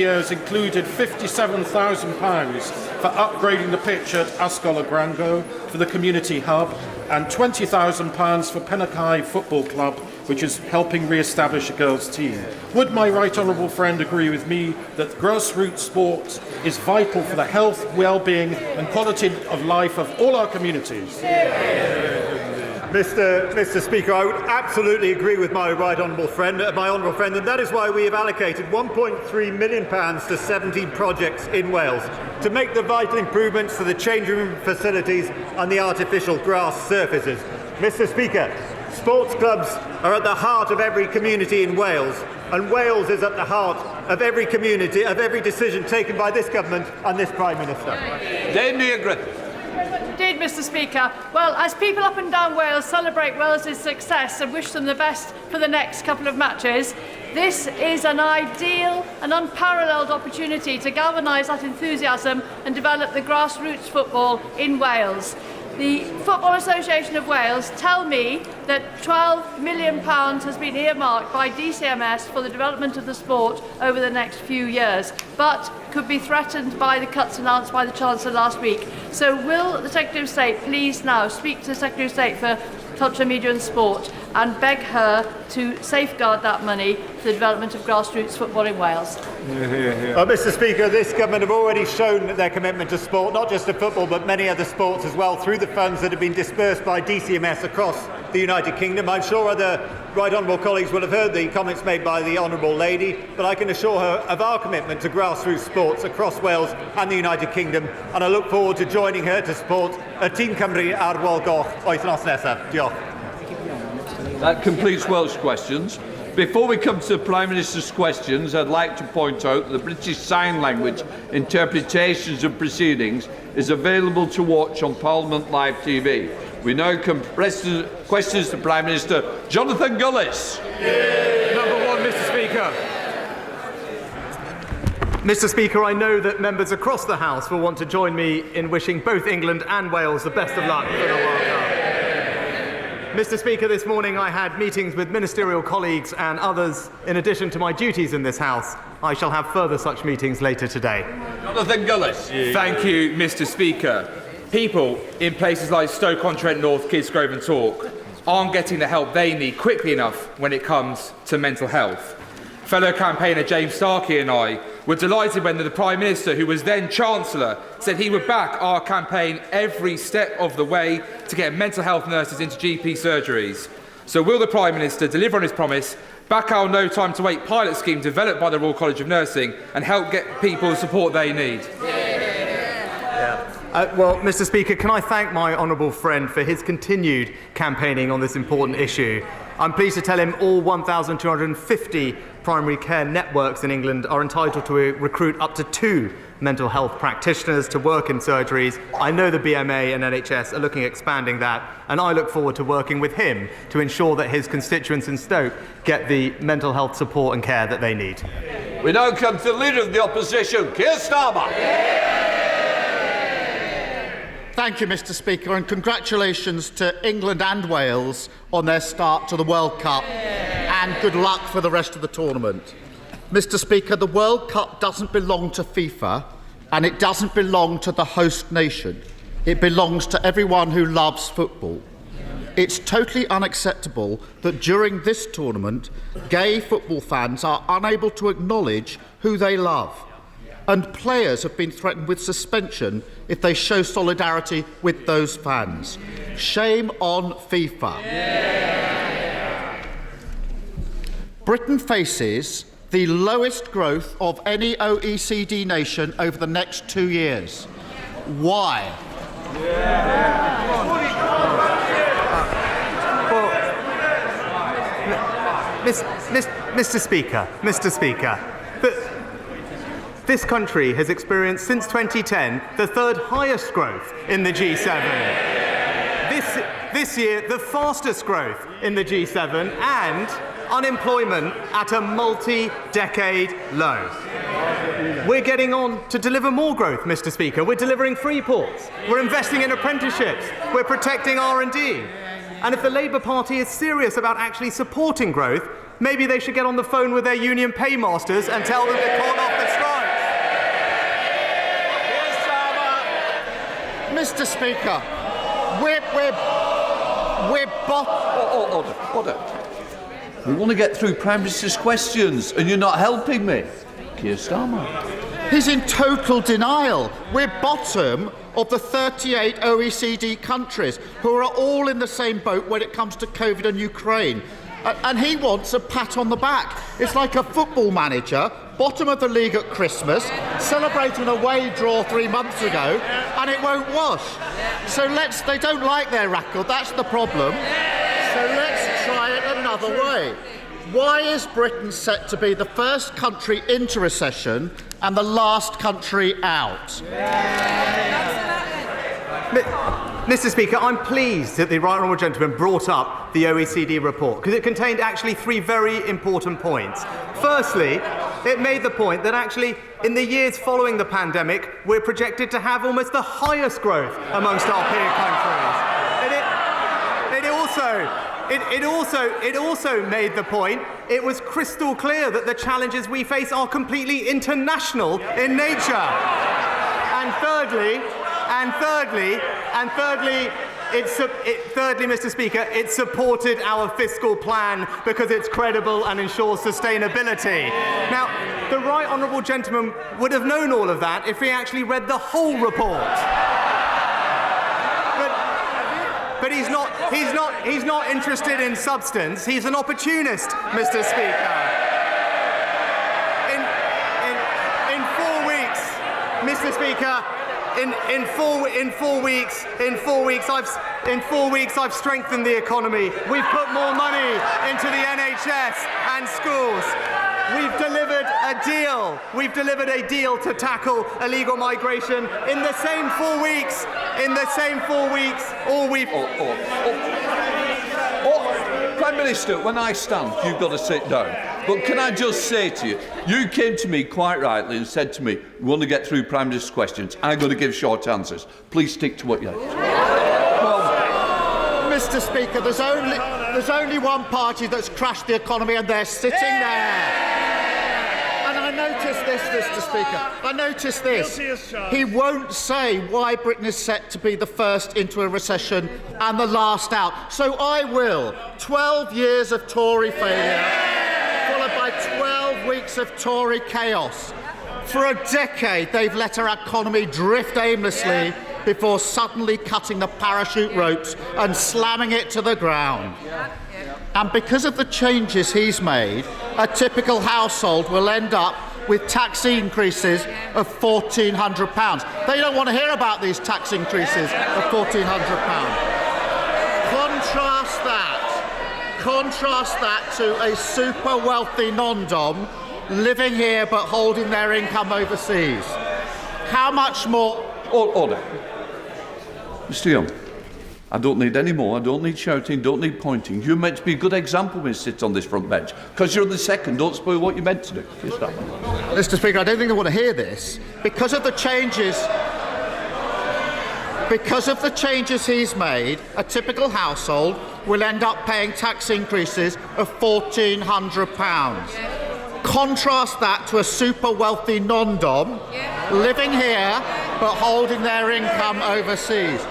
years included £57,000 for upgrading the pitch at Ascot Grango for the community hub and £20,000 for Penakai Football Club, which is helping re-establish a girls' team. Would my right honourable friend agree with me that grassroots sport is vital for the health, well-being and quality of life of all our communities? Mr. Speaker, I would absolutely agree with my honourable friend, and that is why we have allocated £1.3 million to 17 projects in Wales to make the vital improvements to the changing room facilities and the artificial grass surfaces. Mr. Speaker, sports clubs are at the heart of every community in Wales, and Wales is at the heart of every community, of every decision taken by this government and this Prime Minister. Indeed, Mr. Speaker. Well, as people up and down Wales celebrate Wales' success and wish them the best for the next couple of matches, this is an ideal and unparalleled opportunity to galvanise that enthusiasm and develop the grassroots football in Wales. The Football Association of Wales tell me that £12 million has been earmarked by DCMS for the development of the sport over the next few years, but could be threatened by the cuts announced by the Chancellor last week. So will the Secretary of State please now speak to the Secretary of State for Culture, Media and Sport and beg her to safeguard that money for the development of grassroots football in Wales? Mr. Speaker, this government have already shown their commitment to sport, not just to football but many other sports as well, through the funds that have been dispersed by DCMS across the United Kingdom. I'm sure other right honourable colleagues will have heard the comments made by the honourable lady, but I can assure her of our commitment to grassroots sports across Wales and the United Kingdom, and I look forward to joining her to support Tîm Cymru ar Wal Goch wythnos nesaf. Diolch. That completes Welsh questions. Before we come to the Prime Minister's questions, I'd like to point out that the British Sign Language interpretations of proceedings is available to watch on Parliament Live TV. We now come to questions to Prime Minister Jonathan Gullis. Number one, Mr. Speaker. Mr. Speaker, I know that members across the House will want to join me in wishing both England and Wales the best of luck for the World Cup. Mr. Speaker, this morning I had meetings with ministerial colleagues and others in addition to my duties in this House. I shall have further such meetings later today. Jonathan Gullis. Thank you, Mr. Speaker. People in places like Stoke-on-Trent North, Kidsgrove and Tork aren't getting the help they need quickly enough when it comes to mental health. Fellow campaigner James Starkey and I were delighted when the Prime Minister, who was then Chancellor, said he would back our campaign every step of the way to get mental health nurses into GP surgeries. So will the Prime Minister deliver on his promise, back our No Time to Wait pilot scheme developed by the Royal College of Nursing and help get people the support they need? Well, Mr. Speaker, can I thank my honourable friend for his continued campaigning on this important issue. I'm pleased to tell him all 1,250 primary care networks in England are entitled to recruit up to 2 mental health practitioners to work in surgeries. I know the BMA and NHS are looking at expanding that, and I look forward to working with him to ensure that his constituents in Stoke get the mental health support and care that they need. We now come to the Leader of the Opposition, Keir Starmer. Thank you, Mr. Speaker, and congratulations to England and Wales on their start to the World Cup, and good luck for the rest of the tournament. Mr. Speaker, the World Cup doesn't belong to FIFA, and it doesn't belong to the host nation. It belongs to everyone who loves football. It's totally unacceptable that during this tournament, gay football fans are unable to acknowledge who they love. And players have been threatened with suspension if they show solidarity with those fans. Shame on FIFA. Britain faces the lowest growth of any OECD nation over the next 2 years. Why? Mr. Speaker, this country has experienced since 2010 the third highest growth in the G7. This year, the fastest growth in the G7, and unemployment at a multi-decade low. We're getting on to deliver more growth, Mr. Speaker. We're delivering free ports. We're investing in apprenticeships. We're protecting R&D. And if the Labour Party is serious about actually supporting growth, maybe they should get on the phone with their union paymasters and tell them to call off the strike. Mr. Speaker, Order. We want to get through Prime Minister's questions, and you're not helping me. Keir Starmer. he's in total denial. We're bottom of the 38 OECD countries who are all in the same boat when it comes to COVID and Ukraine. And he wants a pat on the back. It's like a football manager, bottom of the league at Christmas, celebrating a away draw 3 months ago, and it won't wash. So they don't like their record, that's the problem. So let's try it another way. Why is Britain set to be the first country into recession and the last country out? Mr. Speaker, I'm pleased that the right honourable gentleman brought up the OECD report because it contained actually 3 very important points. Firstly, it made the point that actually in the years following the pandemic, we're projected to have almost the highest growth amongst our peer countries. It also made the point, it was crystal clear that the challenges we face are completely international in nature. And thirdly, Mr. Speaker, it supported our fiscal plan because it's credible and ensures sustainability. Now, the right honourable gentleman would have known all of that if he actually read the whole report. But he's not interested in substance. He's an opportunist, Mr. Speaker. In 4 weeks, Mr. Speaker. In 4 weeks, I've strengthened the economy. We've put more money into the NHS and schools. We've delivered a deal to tackle illegal migration. In the same 4 weeks, all we've... Prime Minister, when I stand, you've got to sit down. But can I just say to you, you came to me quite rightly and said to me, we want to get through Prime Minister's questions. I'm going to give short answers. Please stick to what you have. Mr. Speaker, there's only one party that's crashed the economy and they're sitting there. And I noticed this, Mr. Speaker. I noticed this. He won't say why Britain is set to be the first into a recession and the last out. So I will. 12 years of Tory failure, followed by 12 weeks of Tory chaos. For a decade, they've let our economy drift aimlessly before suddenly cutting the parachute ropes and slamming it to the ground. And because of the changes he's made, a typical household will end up with tax increases of £1,400. They don't want to hear about these tax increases of £1,400. Contrast that to a super wealthy non-dom living here but holding their income overseas. How much more... Order. Mr. Young, I don't need any more. I don't need shouting, don't need pointing. You're meant to be a good example when you sit on this front bench. Because you're the second, don't spoil what you're meant to do. Mr. Speaker, I don't think they want to hear this. Because of the changes he's made, a typical household will end up paying tax increases of £1,400. Contrast that to a super wealthy non-dom living here but holding their income overseas.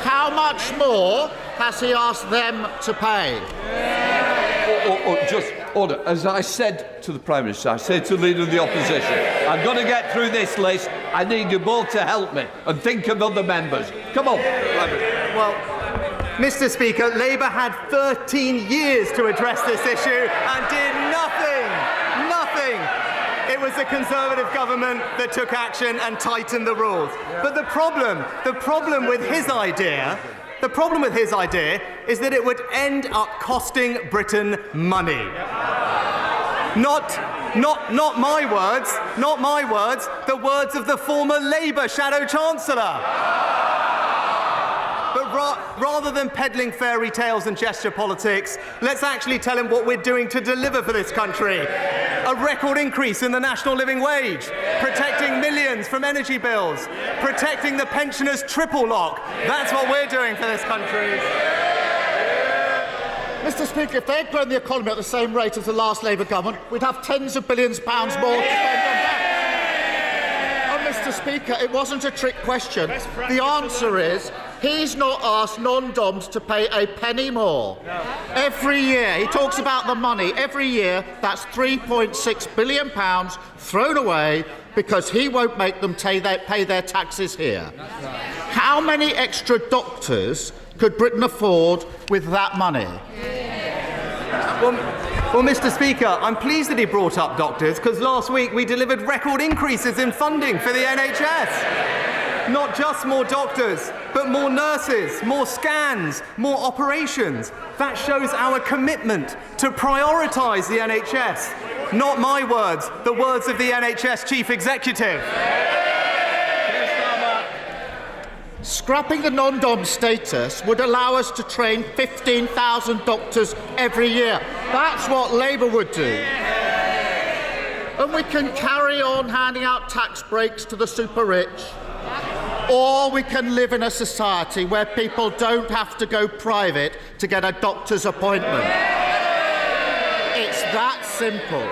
How much more has he asked them to pay? Just order. As I said to the Prime Minister, I said to the Leader of the Opposition, I'm going to get through this list. I need you both to help me and think of other members. Come on. Well, Mr. Speaker, Labour had 13 years to address this issue and did nothing. It was the Conservative government that took action and tightened the rules. But the problem with his idea is that it would end up costing Britain money. Not my words, the words of the former Labour Shadow Chancellor. But rather than peddling fairy tales and gesture politics, let's actually tell him what we're doing to deliver for this country. A record increase in the national living wage, protecting millions from energy bills, protecting the pensioners' triple lock. That's what we're doing for this country. Mr. Speaker, if they'd grown the economy at the same rate as the last Labour government, we'd have tens of billions of pounds more to spend on that. And Mr. Mr. Speaker, it wasn't a trick question. The answer is he's not asked non-doms to pay a penny more. Every year, he talks about the money. Every year, that's £3.6 billion thrown away because he won't make them pay their taxes here. How many extra doctors could Britain afford with that money? Well, Mr. Speaker, I'm pleased that he brought up doctors, because last week we delivered record increases in funding for the NHS. Not just more doctors, but more nurses, more scans, more operations. That shows our commitment to prioritise the NHS. Not my words, the words of the NHS Chief Executive. Scrapping the non-dom status would allow us to train 15,000 doctors every year. That's what Labour would do. And we can carry on handing out tax breaks to the super rich. Or we can live in a society where people don't have to go private to get a doctor's appointment. It's that simple.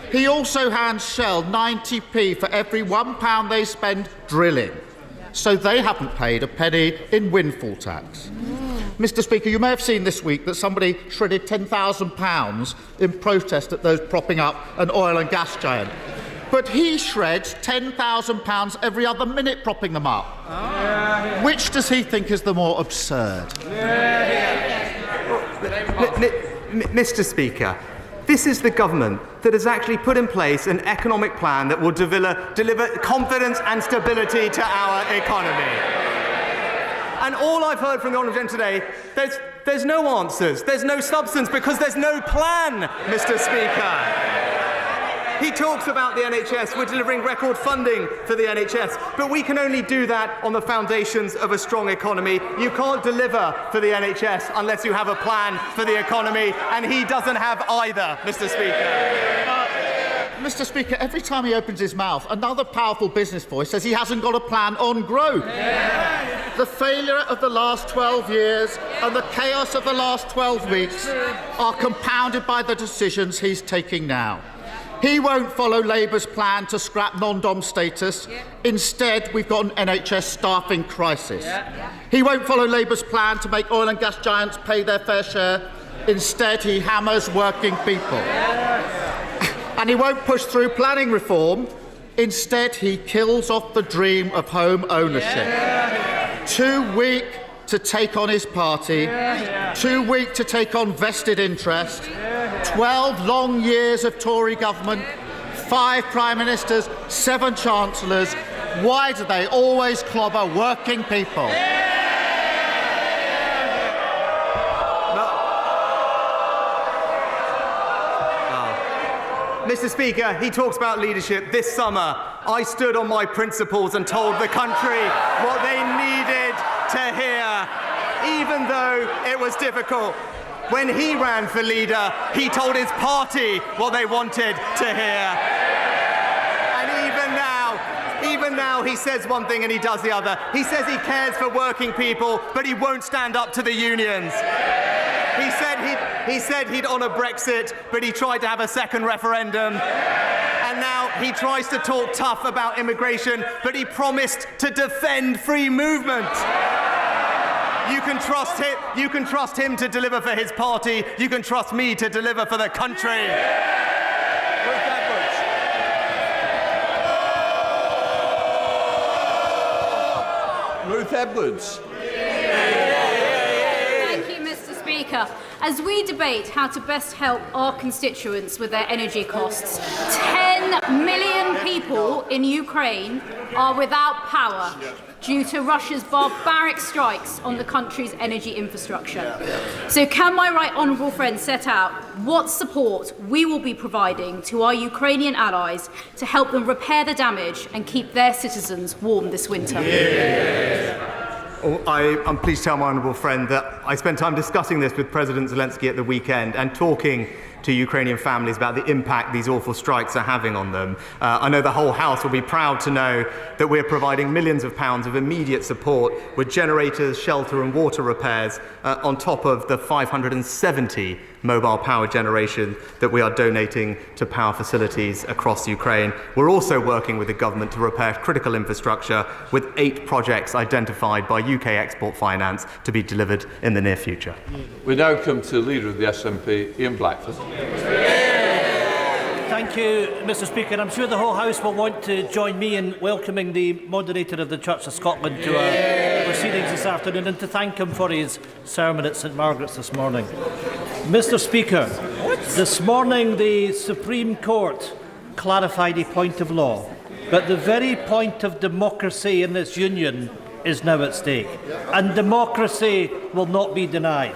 He also hands Shell 90p for every £1 they spend drilling. So they haven't paid a penny in windfall tax. Mr. Speaker, you may have seen this week that somebody shredded £10,000 in protest at those propping up an oil and gas giant. But he shreds £10,000 every other minute propping them up. Which does he think is the more absurd? Mr. Speaker, this is the government that has actually put in place an economic plan that will deliver confidence and stability to our economy. And all I've heard from the Honourable Gentleman today, there's no answers, there's no substance, because there's no plan, Mr. Speaker. He talks about the NHS, we're delivering record funding for the NHS, but we can only do that on the foundations of a strong economy. You can't deliver for the NHS unless you have a plan for the economy, and he doesn't have either, Mr. Speaker. Mr. Speaker, every time he opens his mouth, another powerful business voice says he hasn't got a plan on growth. The failure of the last 12 years and the chaos of the last 12 weeks are compounded by the decisions he's taking now. He won't follow Labour's plan to scrap non-dom status. Instead, we've got an NHS staffing crisis. He won't follow Labour's plan to make oil and gas giants pay their fair share. Instead, he hammers working people. And he won't push through planning reform. Instead, he kills off the dream of home ownership. Too weak to take on his party, too weak to take on vested interest. 12 long years of Tory government, 5 Prime Ministers, 7 Chancellors. Why do they always clobber working people? Mr. Speaker, he talks about leadership. This summer, I stood on my principles and told the country what they needed to hear, even though it was difficult. When he ran for leader, he told his party what they wanted to hear. And even now, he says one thing and he does the other. He says he cares for working people, but he won't stand up to the unions. He said he'd honour Brexit, but he tried to have a second referendum. And now he tries to talk tough about immigration, but he promised to defend free movement. You can trust him to deliver for his party. You can trust me to deliver for the country. Ruth Edwards. Thank you, Mr. Speaker. As we debate how to best help our constituents with their energy costs, 10 million people in Ukraine are without power due to Russia's barbaric strikes on the country's energy infrastructure. So can my right honourable friend set out what support we will be providing to our Ukrainian allies to help them repair the damage and keep their citizens warm this winter? I'm pleased to tell my honourable friend that I spent time discussing this with President Zelensky at the weekend and talking to Ukrainian families about the impact these awful strikes are having on them. I know the whole House will be proud to know that we're providing millions of pounds of immediate support with generators, shelter and water repairs on top of the £570 mobile power generation that we are donating to power facilities across Ukraine. We're also working with the government to repair critical infrastructure, with 8 projects identified by UK Export Finance to be delivered in the near future. We now come to the Leader of the SNP, Ian Blackford. Thank you, Mr. Speaker. I'm sure the whole House will want to join me in welcoming the moderator of the Church of Scotland to our proceedings this afternoon, and to thank him for his sermon at St Margaret's this morning. Mr. Speaker, this morning the Supreme Court clarified a point of law, but the very point of democracy in this union is now at stake, and democracy will not be denied.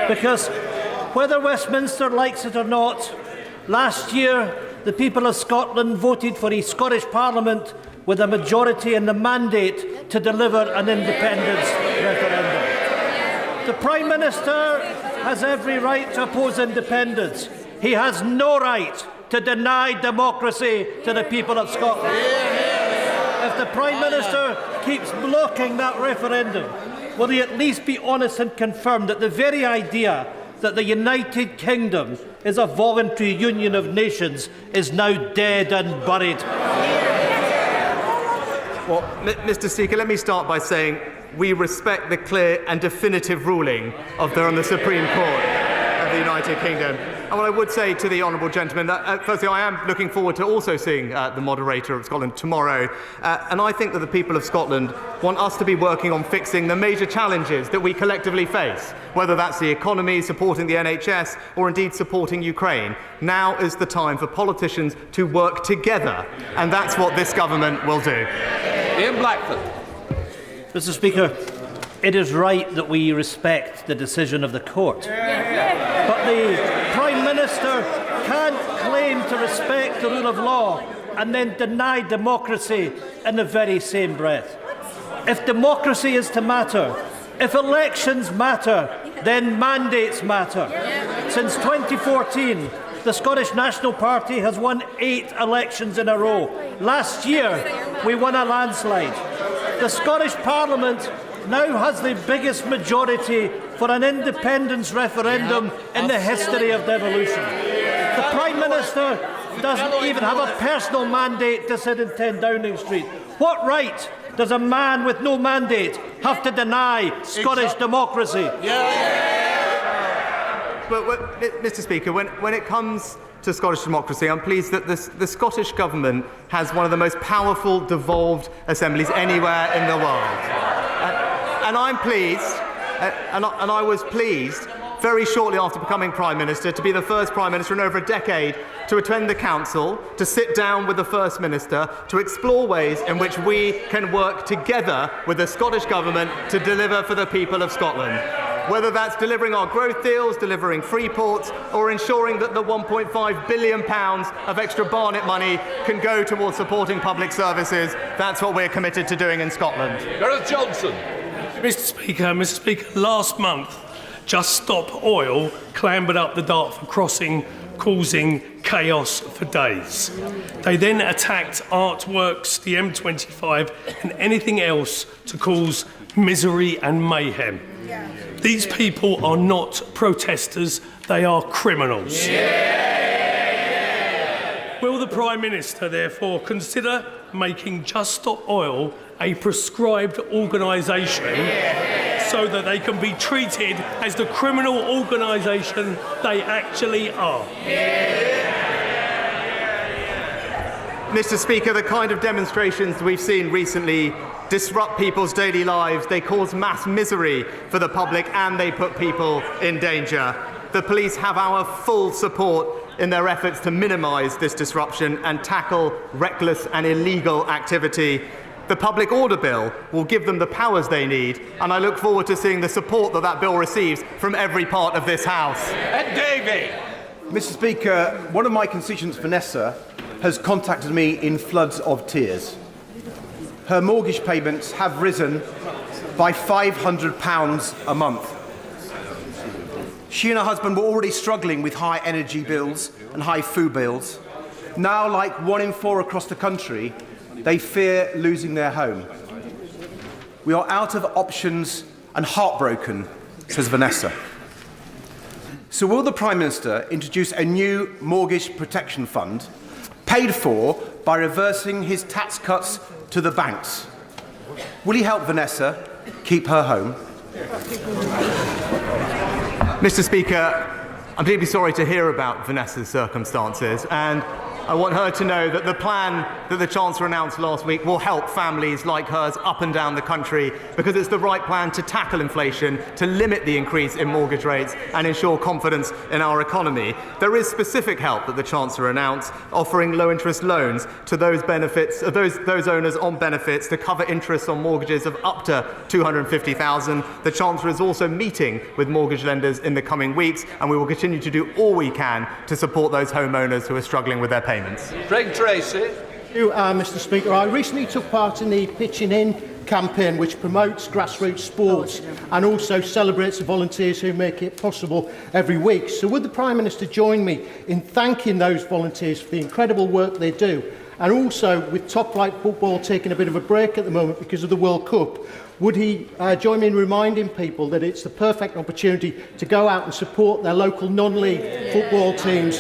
Because whether Westminster likes it or not, last year the people of Scotland voted for a Scottish Parliament with a majority and the mandate to deliver an independence referendum. The Prime Minister has every right to oppose independence. He has no right to deny democracy to the people of Scotland. If the Prime Minister keeps blocking that referendum, will he at least be honest and confirm that the very idea that the United Kingdom is a voluntary union of nations is now dead and buried? Well, Mr. Speaker, let me start by saying we respect the clear and definitive ruling of the Supreme Court of the United Kingdom. And what I would say to the honourable gentleman, that firstly, I am looking forward to also seeing the moderator of Scotland tomorrow. And I think that the people of Scotland want us to be working on fixing the major challenges that we collectively face, whether that's the economy, supporting the NHS, or indeed supporting Ukraine. Now is the time for politicians to work together, and that's what this government will do. Ian Blackford. Mr. Speaker, it is right that we respect the decision of the court. But the Prime Minister can't claim to respect the rule of law and then deny democracy in the very same breath. If democracy is to matter, if elections matter, then mandates matter. Since 2014, the Scottish National Party has won 8 elections in a row. Last year, we won a landslide. The Scottish Parliament now has the biggest majority for an independence referendum in the history of devolution. The Prime Minister doesn't even have a personal mandate to sit in 10 Downing Street. What right does a man with no mandate have to deny Scottish democracy? But, Mr. Speaker, when it comes to Scottish democracy, I'm pleased that the Scottish Government has one of the most powerful devolved assemblies anywhere in the world. And I'm pleased, and I was pleased very shortly after becoming Prime Minister to be the first Prime Minister in over a decade to attend the Council, to sit down with the First Minister, to explore ways in which we can work together with the Scottish Government to deliver for the people of Scotland. Whether that's delivering our growth deals, delivering free ports, or ensuring that the £1.5 billion of extra Barnet money can go towards supporting public services, that's what we're committed to doing in Scotland. Gareth Johnson. Mr. Speaker, last month, Just Stop Oil clambered up the Dartford crossing, causing chaos for days. They then attacked artworks, the M25, and anything else to cause misery and mayhem. These people are not protesters, they are criminals. Will the Prime Minister therefore consider making Just Stop Oil a prescribed organisation so that they can be treated as the criminal organisation they actually are? Mr. Speaker, the kind of demonstrations we've seen recently disrupt people's daily lives. They cause mass misery for the public and they put people in danger. The police have our full support in their efforts to minimise this disruption and tackle reckless and illegal activity. The Public Order Bill will give them the powers they need, and I look forward to seeing the support that bill receives from every part of this House. Ed Davey. Mr. Speaker, one of my constituents, Vanessa, has contacted me in floods of tears. Her mortgage payments have risen by £500 a month. She and her husband were already struggling with high energy bills and high food bills. Now, like 1 in 4 across the country, they fear losing their home. We are out of options and heartbroken, says Vanessa. So will the Prime Minister introduce a new mortgage protection fund paid for by reversing his tax cuts to the banks? Will he help Vanessa keep her home? Mr. Speaker, I'm deeply sorry to hear about Vanessa's circumstances, and I want her to know that the plan that the Chancellor announced last week will help families like hers up and down the country, because it's the right plan to tackle inflation, to limit the increase in mortgage rates and ensure confidence in our economy. There is specific help that the Chancellor announced, offering low-interest loans to those owners on benefits to cover interest on mortgages of up to $250,000. The Chancellor is also meeting with mortgage lenders in the coming weeks, and we will continue to do all we can to support those homeowners who are struggling with their payments. Greg Tracy. Thank you, Mr. Speaker. I recently took part in the Pitching In campaign, which promotes grassroots sports and also celebrates the volunteers who make it possible every week. So would the Prime Minister join me in thanking those volunteers for the incredible work they do? And also, with top-flight football taking a bit of a break at the moment because of the World Cup, would he join me in reminding people that it's the perfect opportunity to go out and support their local non-league football teams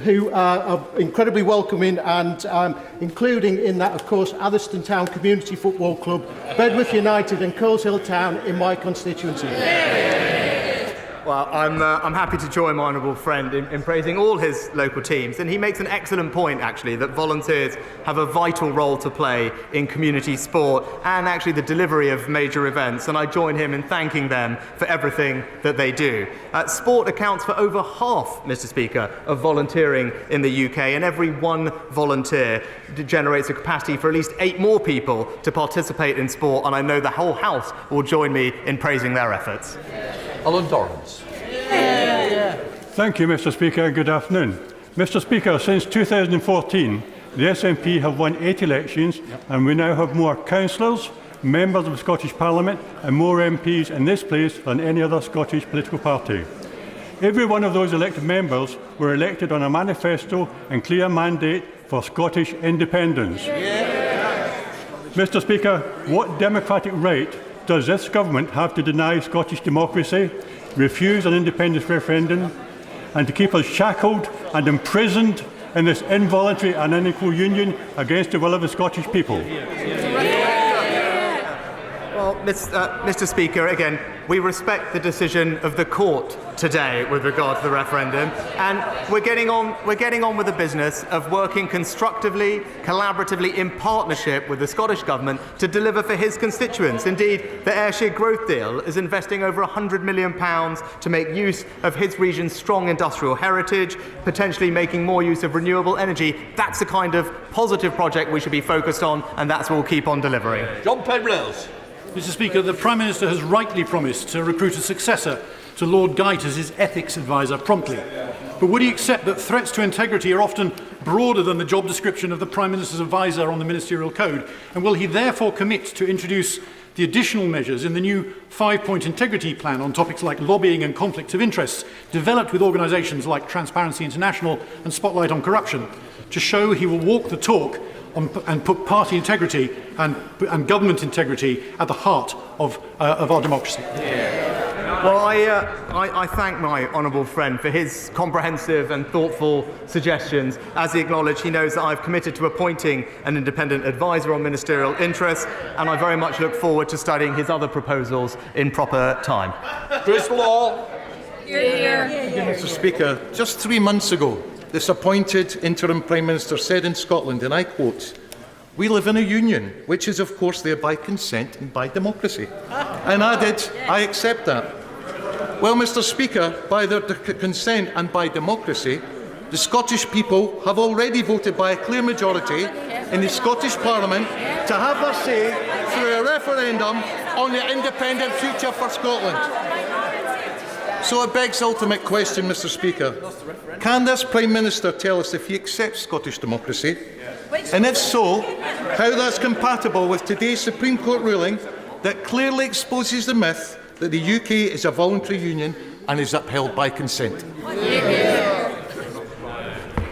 who are incredibly welcoming, and including in that, of course, Atherstone Town Community Football Club, Bedworth United and Coleshill Town in my constituency. Well, I'm happy to join my honourable friend in praising all his local teams, and he makes an excellent point, actually, that volunteers have a vital role to play in community sport and actually the delivery of major events, and I join him in thanking them for everything that they do. Sport accounts for over half, Mr. Speaker, of volunteering in the UK, and every one volunteer generates a capacity for at least 8 more people to participate in sport, and I know the whole House will join me in praising their efforts. Alan Dorrance. Thank you, Mr. Speaker. Good afternoon. Mr. Speaker, since 2014, the SNP have won 8 elections, and we now have more councillors, members of the Scottish Parliament, and more MPs in this place than any other Scottish political party. Every one of those elected members were elected on a manifesto and clear mandate for Scottish independence. Mr. Speaker, what democratic right does this government have to deny Scottish democracy, refuse an independence referendum, and to keep us shackled and imprisoned in this involuntary and unequal union against the will of the Scottish people? Well, Mr. Speaker, again, we respect the decision of the court today with regard to the referendum, and we're getting on with the business of working constructively, collaboratively, in partnership with the Scottish Government to deliver for his constituents. Indeed, the Ayrshire Growth Deal is investing over £100 million to make use of his region's strong industrial heritage, potentially making more use of renewable energy. That's the kind of positive project we should be focused on, and that's what we'll keep on delivering. John Penrose. Mr. Speaker, the Prime Minister has rightly promised to recruit a successor to Lord Geit as his ethics advisor promptly. But would he accept that threats to integrity are often broader than the job description of the Prime Minister's advisor on the Ministerial Code? And will he therefore commit to introduce the additional measures in the new 5-point integrity plan on topics like lobbying and conflicts of interest, developed with organisations like Transparency International and Spotlight on Corruption, to show he will walk the talk and put party integrity and government integrity at the heart of our democracy? Well, I thank my honourable friend for his comprehensive and thoughtful suggestions. As he acknowledged, he knows that I've committed to appointing an independent advisor on ministerial interests, and I very much look forward to studying his other proposals in proper time. Chris Law. Mr. Speaker, just 3 months ago, this appointed interim Prime Minister said in Scotland, and I quote, "We live in a union, which is of course there by consent and by democracy." And added, "I accept that." Well, Mr. Speaker, by their consent and by democracy, the Scottish people have already voted by a clear majority in the Scottish Parliament to have their say through a referendum on the independent future for Scotland. So it begs the ultimate question, Mr. Speaker. Can this Prime Minister tell us if he accepts Scottish democracy? And if so, how that's compatible with today's Supreme Court ruling that clearly exposes the myth that the UK is a voluntary union and is upheld by consent?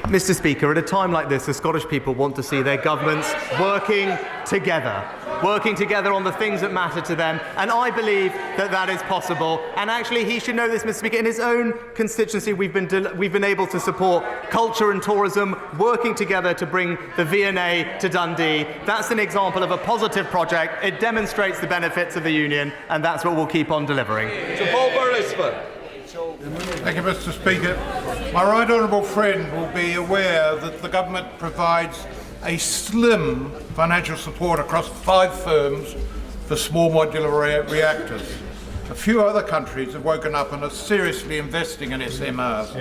Mr. Speaker, at a time like this, the Scottish people want to see their governments working together on the things that matter to them, and I believe that that is possible. And actually, he should know this, Mr. Speaker. In his own constituency, we've been able to support culture and tourism, working together to bring the V&A to Dundee. That's an example of a positive project. It demonstrates the benefits of the union, and that's what we'll keep on delivering. Sir Paul Beresford. Thank you, Mr. Speaker. My right honourable friend will be aware that the government provides a slim financial support across 5 firms for small modular reactors. A few other countries have woken up and are seriously investing in SMRs.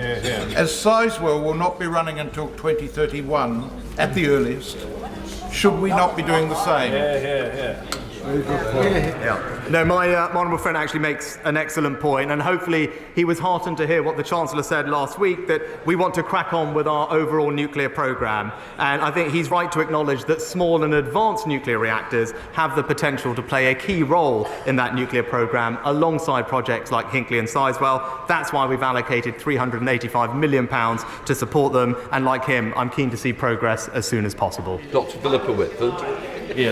As Sizewell will not be running until 2031 at the earliest, should we not be doing the same? No, my honourable friend actually makes an excellent point, and hopefully he was heartened to hear what the Chancellor said last week, that we want to crack on with our overall nuclear programme. And I think he's right to acknowledge that small and advanced nuclear reactors have the potential to play a key role in that nuclear programme alongside projects like Hinkley and Sizewell. That's why we've allocated £385 million to support them, and like him, I'm keen to see progress as soon as possible. Dr. Philippa Whitford.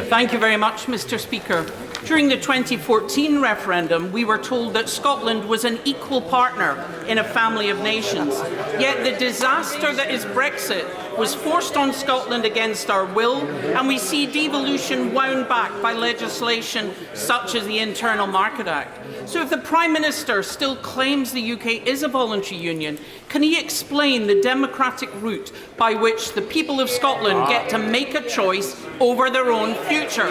Thank you very much, Mr. Speaker. During the 2014 referendum, we were told that Scotland was an equal partner in a family of nations. Yet the disaster that is Brexit was forced on Scotland against our will, and we see devolution wound back by legislation such as the Internal Market Act. So if the Prime Minister still claims the UK is a voluntary union, can he explain the democratic route by which the people of Scotland get to make a choice over their own future?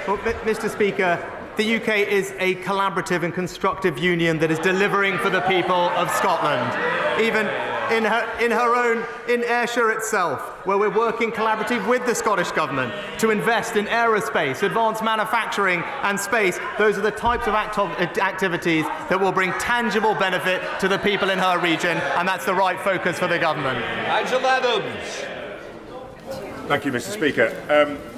Well, Mr. Speaker, the UK is a collaborative and constructive union that is delivering for the people of Scotland. Even in Ayrshire itself, where we're working collaboratively with the Scottish Government to invest in aerospace, advanced manufacturing and space. Those are the types of activities that will bring tangible benefit to the people in her region, and that's the right focus for the Government. Angela Adams. Thank you, Mr. Speaker.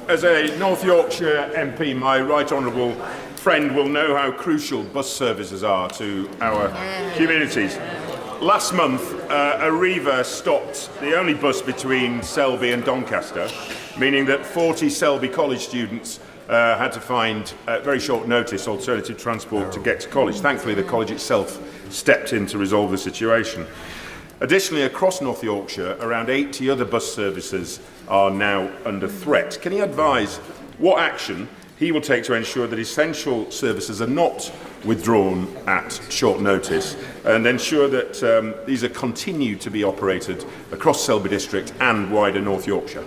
As a North Yorkshire MP, my right honourable friend will know how crucial bus services are to our communities. Last month, Arriva stopped the only bus between Selby and Doncaster, meaning that 40 Selby College students had to find, at very short notice, alternative transport to get to college. Thankfully, the college itself stepped in to resolve the situation. Additionally, across North Yorkshire, around 80 other bus services are now under threat. Can he advise what action he will take to ensure that essential services are not withdrawn at short notice, and ensure that these are continued to be operated across Selby District and wider North Yorkshire?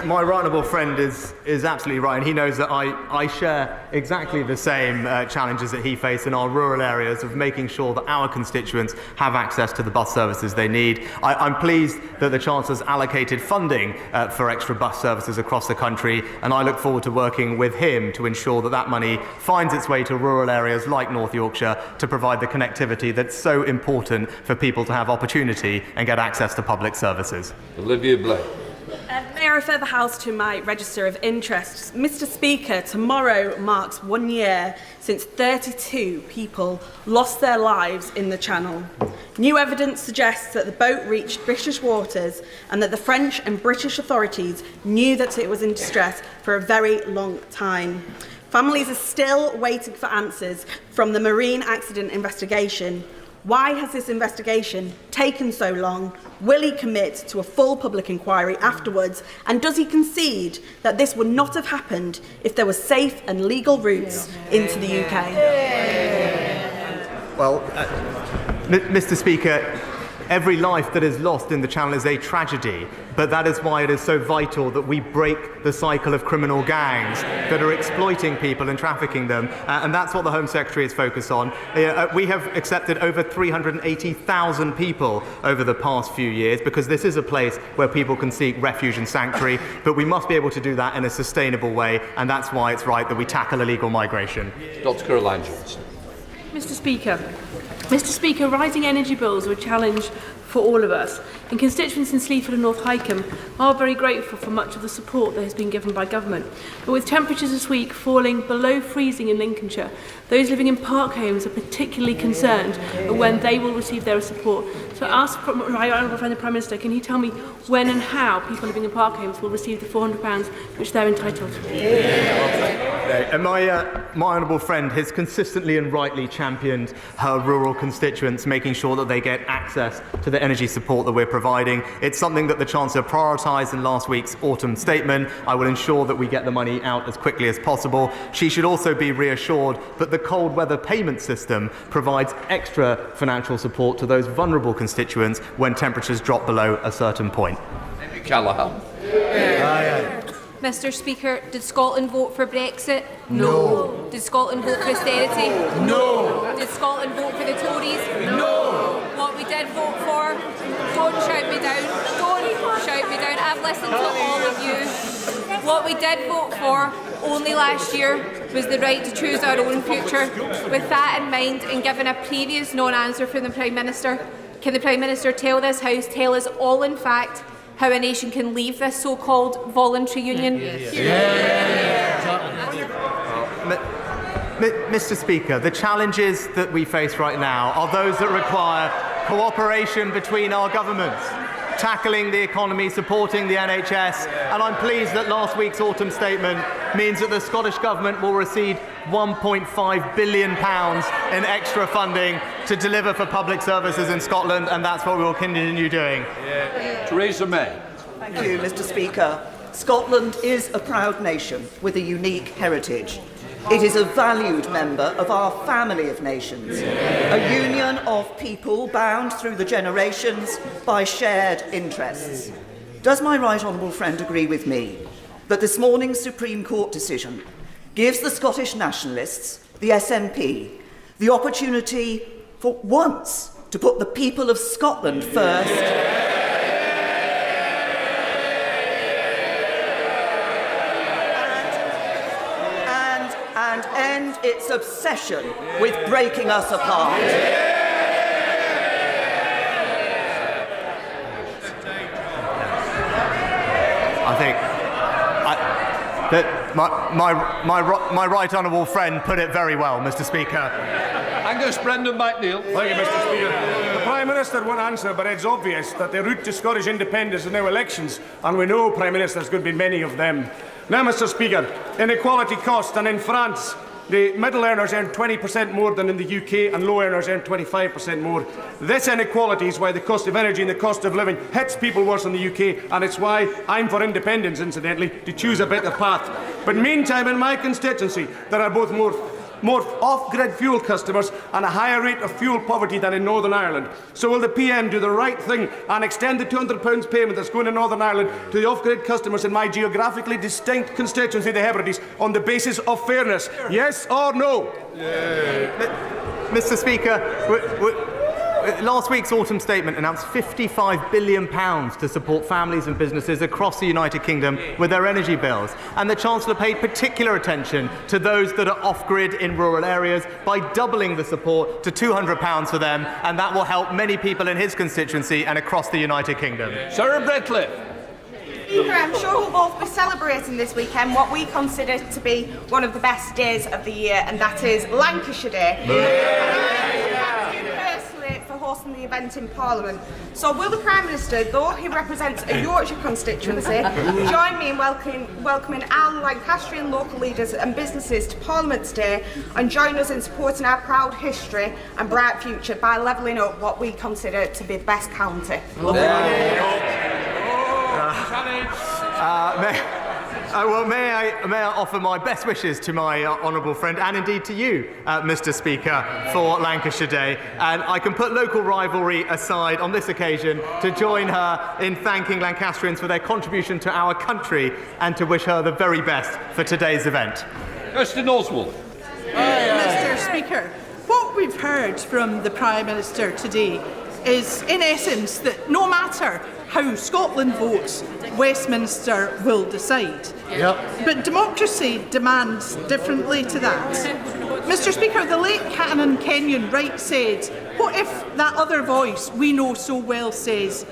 My right honourable friend is absolutely right, and he knows that I share exactly the same challenges that he faced in our rural areas of making sure that our constituents have access to the bus services they need. I'm pleased that the Chancellor's allocated funding for extra bus services across the country, and I look forward to working with him to ensure that that money finds its way to rural areas like North Yorkshire to provide the connectivity that's so important for people to have opportunity and get access to public services. Olivia Blake. May I refer the House to my register of interests? Mr. Speaker, tomorrow marks 1 year since 32 people lost their lives in the Channel. New evidence suggests that the boat reached British waters and that the French and British authorities knew that it was in distress for a very long time. Families are still waiting for answers from the Marine Accident Investigation. Why has this investigation taken so long? Will he commit to a full public inquiry afterwards? And does he concede that this would not have happened if there were safe and legal routes into the UK? Well, Mr. Speaker, every life that is lost in the Channel is a tragedy, but that is why it is so vital that we break the cycle of criminal gangs that are exploiting people and trafficking them, and that's what the Home Secretary is focused on. We have accepted over 380,000 people over the past few years because this is a place where people can seek refuge and sanctuary, but we must be able to do that in a sustainable way, and that's why it's right that we tackle illegal migration. Dr. Caroline Johnson. Mr. Speaker, Mr Speaker, rising energy bills are a challenge for all of us, and constituents in Sleaford and North Hykeham are very grateful for much of the support that has been given by government. But with temperatures this week falling below freezing in Lincolnshire, those living in park homes are particularly concerned at when they will receive their support. So I ask my honourable friend the Prime Minister, can he tell me when and how people living in park homes will receive the £400 which they're entitled to? And my honourable friend has consistently and rightly championed her rural constituents, making sure that they get access to the energy support that we're providing. It's something that the Chancellor prioritised in last week's autumn statement. I will ensure that we get the money out as quickly as possible. She should also be reassured that the cold weather payment system provides extra financial support to those vulnerable constituents when temperatures drop below a certain point. Callaghan. Mr Speaker, did Scotland vote for Brexit? No. Did Scotland vote for austerity? No. Did Scotland vote for the Tories? No. What we did vote for, don't shout me down, don't shout me down, I've listened to all of you. What we did vote for only last year was the right to choose our own future. With that in mind, and given a previous non-answer from the Prime Minister, can the Prime Minister tell this House, tell us all in fact, how a nation can leave this so-called voluntary union? Mr Speaker, the challenges that we face right now are those that require cooperation between our governments, tackling the economy, supporting the NHS, and I'm pleased that last week's autumn statement means that the Scottish Government will receive £1.5 billion in extra funding to deliver for public services in Scotland, and that's what we will continue doing. Theresa May. Thank you, Mr Speaker. Scotland is a proud nation with a unique heritage. It is a valued member of our family of nations, a union of people bound through the generations by shared interests. Does my right honourable friend agree with me that this morning's Supreme Court decision gives the Scottish nationalists, the SNP, the opportunity for once to put the people of Scotland first? And end its obsession with breaking us apart. I think that my right honourable friend put it very well, Mr Speaker. Angus Brendan McNeill. Thank you, Mr Speaker. The Prime Minister won't answer, but it's obvious that the route to Scottish independence is now elections, and we know, Prime Minister, there's going to be many of them. Now, Mr Speaker, inequality cost, and in France, the middle earners earn 20% more than in the UK, and low earners earn 25% more. This inequality is why the cost of energy and the cost of living hits people worse in the UK, and it's why I'm for independence, incidentally, to choose a better path. But meantime, in my constituency, there are both more off-grid fuel customers and a higher rate of fuel poverty than in Northern Ireland. So will the PM do the right thing and extend the £200 payment that's going to Northern Ireland to the off-grid customers in my geographically distinct constituency, the Hebrides, on the basis of fairness? Yes or no? Mr Speaker, last week's autumn statement announced £55 billion to support families and businesses across the United Kingdom with their energy bills. And the Chancellor paid particular attention to those that are off-grid in rural areas by doubling the support to £200 for them, and that will help many people in his constituency and across the United Kingdom. Sarah Brickliffe. Speaker, I'm sure we'll both be celebrating this weekend what we consider to be one of the best days of the year, and that is Lancashire Day. For hosting the event in Parliament. So will the Prime Minister, though he represents a Yorkshire constituency, join me in welcoming our Lancastrian local leaders and businesses to Parliament today, and join us in supporting our proud history and bright future by levelling up what we consider to be the best county? May I offer my best wishes to my honourable friend, and indeed to you, Mr Speaker, for Lancashire Day. And I can put local rivalry aside on this occasion to join her in thanking Lancastrians for their contribution to our country and to wish her the very best for today's event. Kirsten Oswald. Mr Speaker, what we've heard from the Prime Minister today is, in essence, that no matter how Scotland votes, Westminster will decide. Yep. But democracy demands differently to that. Mr Speaker, the late Canon Kenyon Wright said, What if that other voice we know so well says,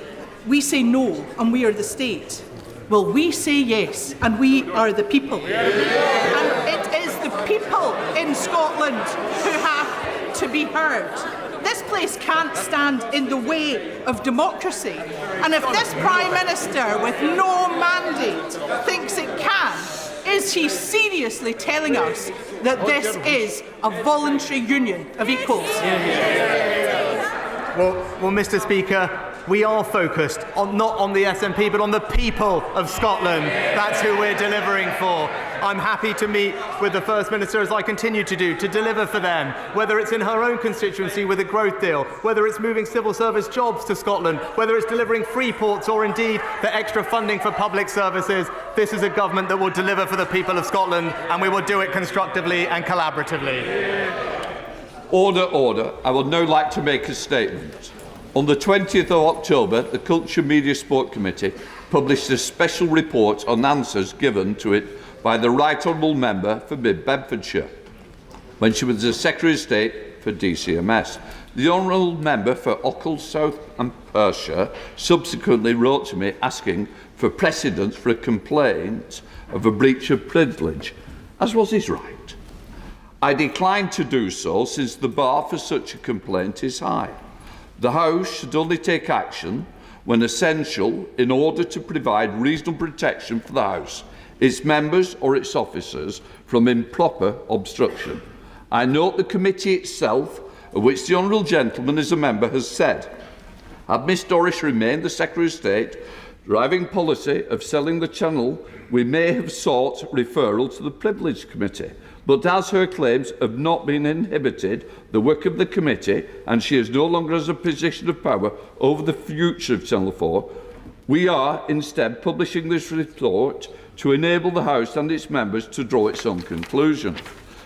we say no and we are the state? Well, we say yes and we are the people. And it is the people in Scotland who have to be heard. This place can't stand in the way of democracy. And if this Prime Minister with no mandate thinks it can, is he seriously telling us that this is a voluntary union of equals? Well, Mr. Speaker, we are focused not on the SNP, but on the people of Scotland. That's who we're delivering for. I'm happy to meet with the First Minister, as I continue to do, to deliver for them, whether it's in her own constituency with a growth deal, whether it's moving civil service jobs to Scotland, whether it's delivering free ports or indeed the extra funding for public services. This is a government that will deliver for the people of Scotland, and we will do it constructively and collaboratively. Order, order. I would now like to make a statement. On the 20th of October, the Culture, Media, Sport Committee published a special report on answers given to it by the Right Honourable Member for Mid-Bedfordshire when she was the Secretary of State for DCMS. The Honourable Member for Ochil, South and Perthshire subsequently wrote to me asking for precedence for a complaint of a breach of privilege, as was his right. I declined to do so since the bar for such a complaint is high. The House should only take action when essential in order to provide reasonable protection for the House, its members or its officers from improper obstruction. I note the committee itself, of which the Honourable Gentleman is a member, has said, had Miss Doris remained the Secretary of State, driving policy of selling the channel, we may have sought referral to the Privilege Committee. But as her claims have not been inhibited the work of the committee and she is no longer has a position of power over the future of Channel 4, we are instead publishing this report to enable the House and its members to draw its own conclusion.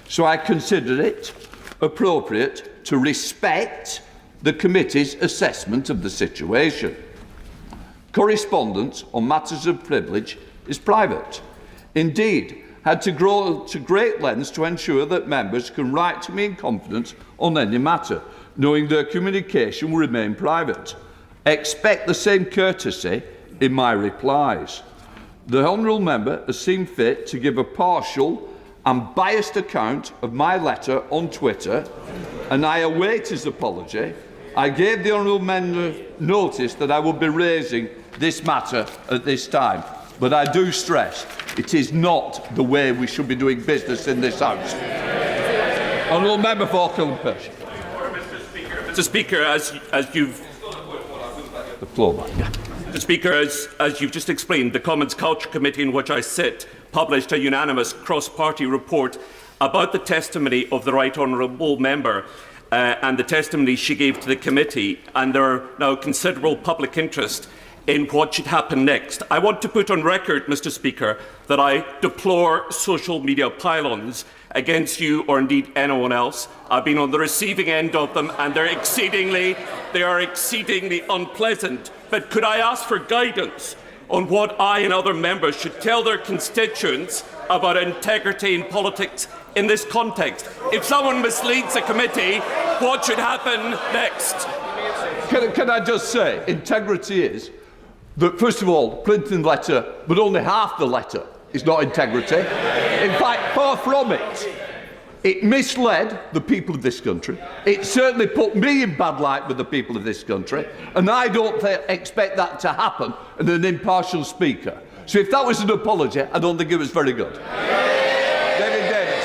So I consider it appropriate to respect the committee's assessment of the situation. Correspondence on matters of privilege is private. Indeed, had to grow to great lengths to ensure that members can write to me in confidence on any matter, knowing their communication will remain private. Expect the same courtesy in my replies. The Honourable Member has seen fit to give a partial and biased account of my letter on Twitter, and I await his apology. I gave the Honourable Member notice that I will be raising this matter at this time. But I do stress, it is not the way we should be doing business in this House. Honourable Member for Ochil and Perthshire. Mr. Speaker, as you've the floor back. Mr. Speaker, as you've just explained, the Commons Culture Committee, in which I sit, published a unanimous cross-party report about the testimony of the Right Honourable Member and the testimony she gave to the committee, and there are now considerable public interest in what should happen next. I want to put on record, Mr. Speaker, that I deplore social media pylons against you or indeed anyone else. I've been on the receiving end of them and they are exceedingly unpleasant. But could I ask for guidance on what I and other members should tell their constituents about integrity in politics in this context? If someone misleads a committee, what should happen next? Can I just say, integrity is that, first of all, printing the letter, but only half the letter, is not integrity. In fact, far from it. It misled the people of this country. It certainly put me in bad light with the people of this country, and I don't expect that to happen in an impartial speaker. So if that was an apology, I don't think it was very good. David Davis.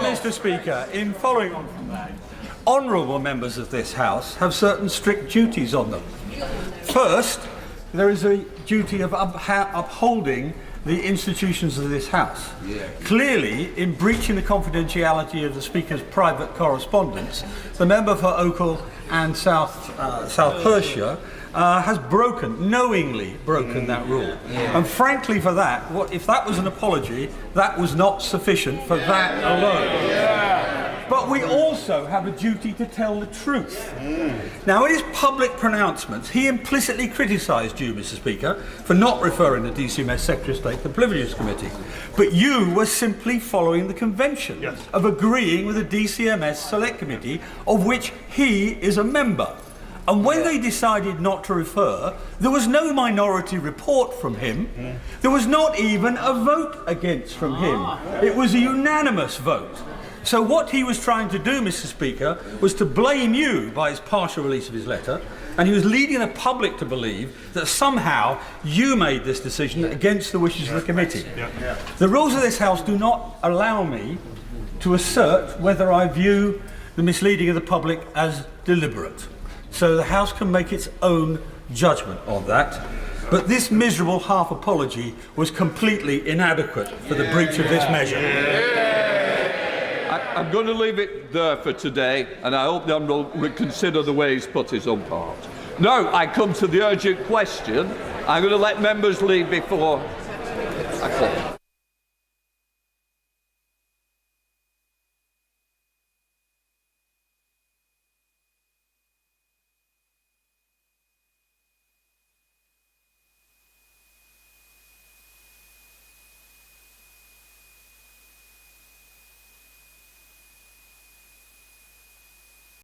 Mr. Speaker, in following on from that, honourable members of this House have certain strict duties on them. First, there is a duty of upholding the institutions of this House. Clearly, in breaching the confidentiality of the Speaker's private correspondence, the member for Ochil and South Perthshire has knowingly broken that rule. And frankly, for that, if that was an apology, that was not sufficient for that alone. But But we also have a duty to tell the truth. Now, in his public pronouncements, he implicitly criticised you, Mr. Speaker, for not referring the DCMS Secretary of State to the Privileges Committee. But you were simply following the convention of agreeing with the DCMS Select Committee, of which he is a member. And when they decided not to refer, there was no minority report from him. There was not even a vote against from him. It was a unanimous vote. So what he was trying to do, Mr. Speaker, was to blame you by his partial release of his letter, and he was leading the public to believe that somehow you made this decision against the wishes of the committee. The rules of this House do not allow me to assert whether I view the misleading of the public as deliberate. So the House can make its own judgment on that. But this miserable half apology was completely inadequate for the breach of this measure. I'm going to leave it there for today, and I hope them will reconsider the way he's put his own part. Now I come to the urgent question. I'm going to let members leave before I close.